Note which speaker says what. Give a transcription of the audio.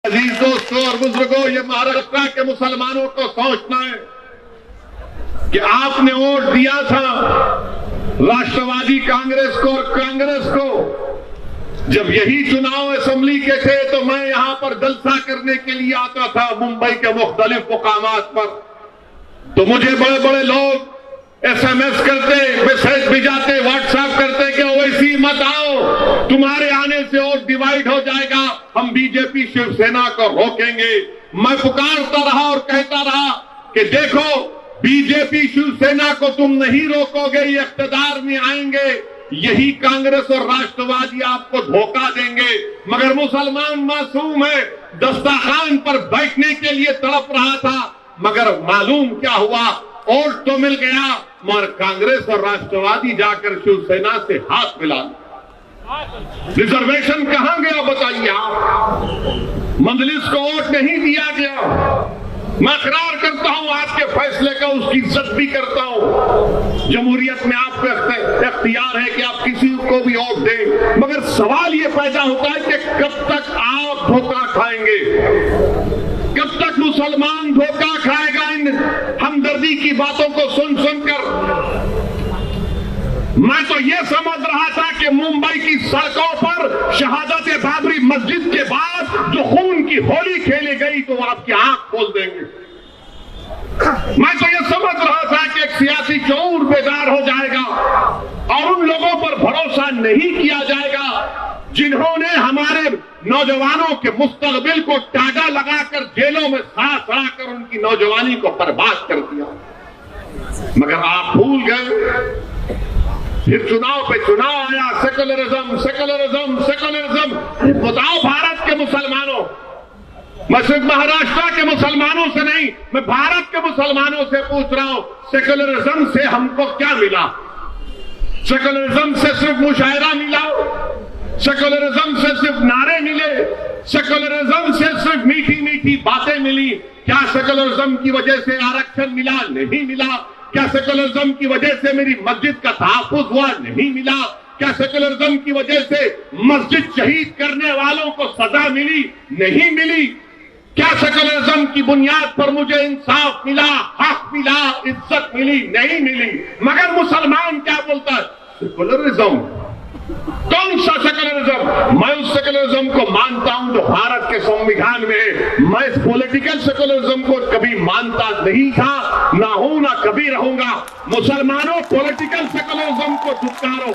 Speaker 1: अजीज दोस्तों और बुजुर्गों, ये महाराष्ट्र के मुसलमानों को सोचना है कि आपने वोट दिया था राष्ट्रवादी कांग्रेस को और कांग्रेस को। जब यही चुनाव असेंबली के थे तो मैं यहां पर जलसा करने के लिए आता था मुंबई के मुख्तलिफ मुकामात पर, तो मुझे बड़े बड़े लोग SMS करते, मैसेज भिजाते, व्हाट्सएप करते कि ओवैसी मत आओ, तुम्हारे आने से और डिवाइड हो जाएगा, हम बीजेपी शिवसेना को रोकेंगे। मैं पुकारता रहा और कहता रहा कि देखो, बीजेपी शिवसेना को तुम नहीं रोकोगे, ये इख्तियार में आएंगे, यही कांग्रेस और राष्ट्रवादी आपको धोखा देंगे। मगर मुसलमान मासूम है, दस्तरखान पर बैठने के लिए तड़प रहा था, मगर मालूम क्या हुआ, वोट तो मिल गया मगर कांग्रेस और राष्ट्रवादी जाकर शिवसेना से हाथ मिला। रिजर्वेशन कहां गया बताइए आप? मजलिस को वोट नहीं दिया गया। मैं इकरार करता हूं आपके फैसले का, उसकी इज्जत भी करता हूं। जमहूरियत में आपको इख्तियार है कि आप किसी को भी वोट दें, मगर सवाल ये पैदा होता है कि कब तक आप धोखा खाएंगे, कब तक मुसलमान धोखा खाएगा इन हमदर्दी की बातों को सुन सुनकर। मैं तो ये समझ रहा था कि मुंबई की सड़कों पर शहादत बाबरी मस्जिद के बाद जो खून की होली खेली गई तो आपकी आंख खोल देंगे। मैं तो ये समझ रहा था कि एक सियासी शऊर बेदार हो जाएगा और उन लोगों पर भरोसा नहीं किया जाएगा जिन्होंने हमारे नौजवानों के मुस्तकबिल को टागा लगाकर जेलों में सड़ा उनकी नौजवानी को बर्बाद कर दिया। मगर आप भूल गए, फिर चुनाव पे चुनाव आया, सेकुलरिज्म सेकुलरिज्म सेकुलरिज्म। बताओ भारत के मुसलमानों, मैं सिर्फ महाराष्ट्र के मुसलमानों से नहीं, मैं भारत के मुसलमानों से पूछ रहा हूं, सेकुलरिज्म से हमको क्या मिला? सेकुलरिज्म से सिर्फ मुशायरा मिला, सेकुलरिज्म से सिर्फ नारे मिले, सेकुलरिज्म से सिर्फ मीठी मीठी बातें मिली। क्या सेकुलरिज्म की वजह से आरक्षण मिला? नहीं मिला। क्या सेकुलरिज्म की वजह से मेरी मस्जिद का तहफ्फुज हुआ? नहीं मिला। क्या सेकुलरिज्म की वजह से मस्जिद शहीद करने वालों को सजा मिली? नहीं मिली। क्या सेकुलरिज्म की बुनियाद पर मुझे इंसाफ मिला, हक मिला, इज्जत मिली? नहीं मिली। मगर मुसलमान क्या बोलता है? सेकुलरिज्म। कौन सा सेकुलरिज्म? मैं उस सेकुलरिज्म को मानता हूं जो भारत के संविधान में है। मैं इस पॉलिटिकल सेकुलरिज्म को कभी मानता नहीं था, ना हूं, ना कभी रहूंगा। मुसलमानों, पॉलिटिकल सेकुलरिज्म को धुतकारो।